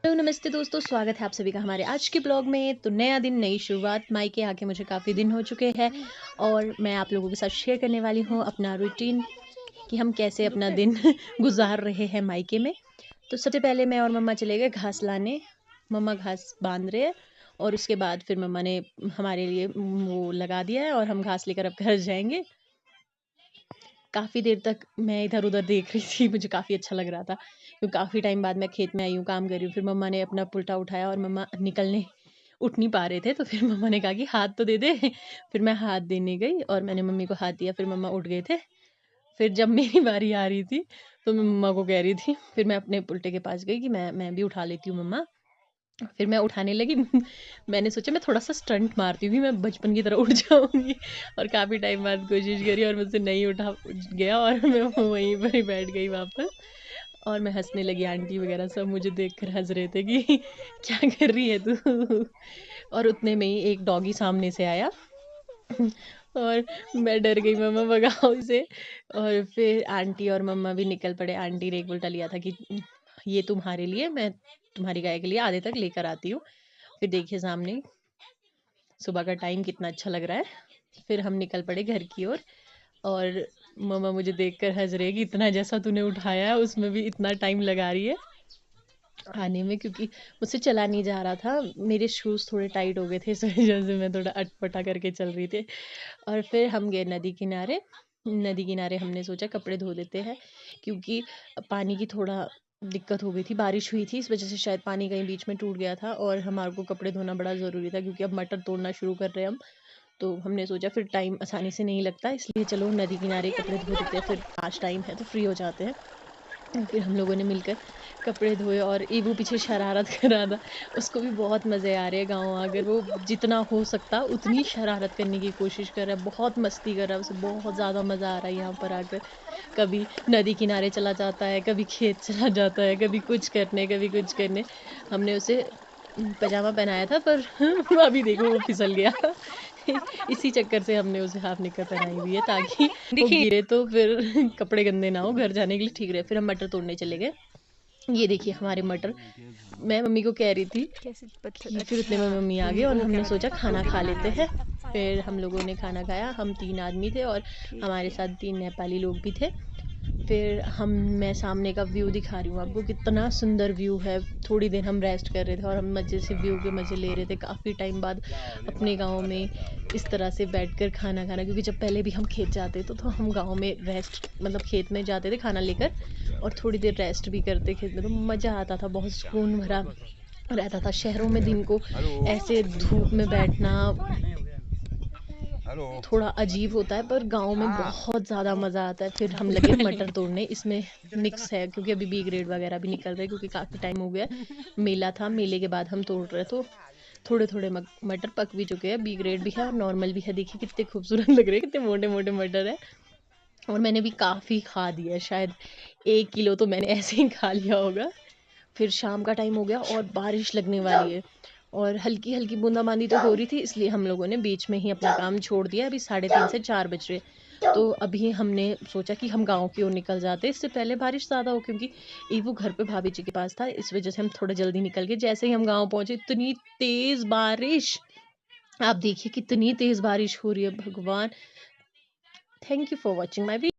Hello नमस्ते दोस्तों, स्वागत है आप सभी का हमारे आज के ब्लॉग में। तो नया दिन नई शुरुआत, मायके आके मुझे काफ़ी दिन हो चुके हैं और मैं आप लोगों के साथ शेयर करने वाली हूँ अपना रूटीन कि हम कैसे अपना दिन गुजार रहे हैं मायके में। तो सबसे पहले मैं और मम्मा चले गए घास लाने। मम्मा घास बांध रहे हैं और उसके बाद फिर मम्मा ने हमारे लिए वो लगा दिया है और हम घास लेकर अब घर जाएंगे। काफ़ी देर तक मैं इधर-उधर देख रही थी, मुझे काफ़ी अच्छा लग रहा था क्योंकि काफ़ी टाइम बाद मैं खेत में आई हूँ, काम कर रही हूँ। फिर मम्मा ने अपना पुल्टा उठाया और मम्मा उठ नहीं पा रहे थे, तो फिर मम्मा ने कहा कि हाथ तो दे दे। फिर मैं हाथ देने गई और मैंने मम्मी को हाथ दिया, फिर मम्मा उठ गए थे। फिर जब मेरी बारी आ रही थी, तो मैं मम्मा को कह रही थी, फिर मैं अपने पुल्टे के पास गई कि मैं भी उठा लेती हूँ मम्मा। फिर मैं उठाने लगी। मैंने सोचा मैं थोड़ा-सा स्टंट मारती हूँ कि मैं बचपन की तरह उठ जाऊँगी और काफ़ी टाइम बाद कोशिश करी और मुझसे नहीं उठा गया और मैं वहीं पर ही बैठ गई वापस और मैं हँसने लगी। आंटी वगैरह सब मुझे देखकर हँस रहे थे कि क्या कर रही है तू? और उतने में ही एक डॉगी सामने से आया और मैं डर गई, मम्मा भगाओ इसे। और फिर आंटी और मम्मा भी निकल पड़े। आंटी ने एक उल्टा लिया था कि ये तुम्हारे लिए, मैं तुम्हारी गाय के लिए आधे तक लेकर आती हूँ। फिर देखिए सामने सुबह का टाइम कितना अच्छा लग रहा है। फिर हम निकल पड़े घर की ओर और मम्मा मुझे देखकर हँस रही है कि इतना जैसा तूने उठाया है उसमें भी इतना टाइम लगा रही है आने में, क्योंकि मुझसे चला नहीं जा रहा था। मेरे शूज़ थोड़े टाइट हो गए थे, इस वजह से मैं थोड़ा अटपटा करके चल रही थी। और फिर हम गए नदी किनारे। नदी किनारे हमने सोचा कपड़े धो लेते हैं क्योंकि पानी की थोड़ा दिक्कत हो गई थी, बारिश हुई थी, इस वजह से शायद पानी कहीं बीच में टूट गया था और हमारे को कपड़े धोना बड़ा ज़रूरी था क्योंकि अब मटर तोड़ना शुरू कर रहे हैं हम। तो हमने सोचा फिर टाइम आसानी से नहीं लगता, इसलिए चलो नदी किनारे कपड़े धो देते हैं, फिर आज टाइम है तो फ्री हो जाते हैं। फिर हम लोगों ने मिलकर कपड़े धोए और ईबू पीछे शरारत कर रहा था। उसको भी बहुत मज़े आ रहे हैं गाँव आकर, वो जितना हो सकता उतनी शरारत करने की कोशिश कर रहा है, बहुत मस्ती कर रहा है, उसे बहुत ज़्यादा मज़ा आ रहा है यहाँ पर आकर। कभी नदी किनारे चला जाता है, कभी खेत चला जाता है, कभी कुछ करने, कभी कुछ करने। हमने उसे पजामा पहनाया था पर अभी देखो वो फिसल गया। इसी चक्कर से हमने उसे हाफ निक्कर पहनाई हुई है ताकि वो देखिए। गिरे तो फिर कपड़े गंदे ना हो, घर जाने के लिए ठीक रहे। फिर हम मटर तोड़ने चले गए। ये देखिए हमारे मटर। मैं मम्मी को कह रही थी कैसे पत्थर, कि फिर उतने अच्छा। में मम्मी आ गई और वो क्या हमने बोलते सोचा हैं, खाना रोटी खा बनाने लेते वाली। हैं। फिर हम लोगों ने खाना खाया। हम 3 आदमी थे और ठीक हमारे है। साथ 3 नेपाली लोग भी थे। फिर मैं सामने का व्यू दिखा रही हूँ आपको, कितना सुंदर व्यू है। थोड़ी देर हम रेस्ट कर रहे थे और हम मज़े से व्यू के मज़े ले रहे थे। काफ़ी टाइम बाद अपने गाँव में इस तरह से बैठकर खाना खाना, क्योंकि जब पहले भी हम खेत जाते तो हम गाँव में रेस्ट मतलब खेत में जाते थे खाना लेकर और थोड़ी देर रेस्ट भी करते खेत में, तो मज़ा आता था, बहुत सुकून भरा रहता था। शहरों में दिन को ऐसे धूप में बैठना थोड़ा अजीब होता है, पर गाँव में बहुत ज़्यादा मज़ा आता है। फिर हम लगे मटर तोड़ने, इसमें मिक्स है क्योंकि अभी बी ग्रेड वगैरह भी निकल रहे हैं क्योंकि काफ़ी टाइम हो गया है। मेला था, मेले के बाद हम तोड़ रहे तो थोड़े-थोड़े मटर पक भी चुके हैं, बी ग्रेड भी है और नॉर्मल भी है। देखिए कितने खूबसूरत लग रहे हैं, कितने मोटे-मोटे मटर हैं और मैंने भी काफ़ी खा दिया है, शायद 1 किलो तो मैंने ऐसे ही खा लिया होगा। फिर शाम का टाइम हो गया और बारिश लगने वाली है और हल्की-हल्की बूंदाबांदी तो हो रही थी, इसलिए हम लोगों ने बीच में ही अपना काम छोड़ दिया। अभी 3:30 से 4 बज रहे। तो अभी हमने सोचा कि हम गाँव की ओर निकल जाते हैं, इससे पहले बारिश ज़्यादा हो, क्योंकि ईवू घर पे भाभी जी के पास था, इस वज़ह से हम थोड़ा जल्दी निकल गए। जैसे ही हम गाँव पहुँचे इतनी तेज़ बारिश, आप देखिए कितनी तेज़ बारिश हो रही है, भगवान! Thank you for watching my we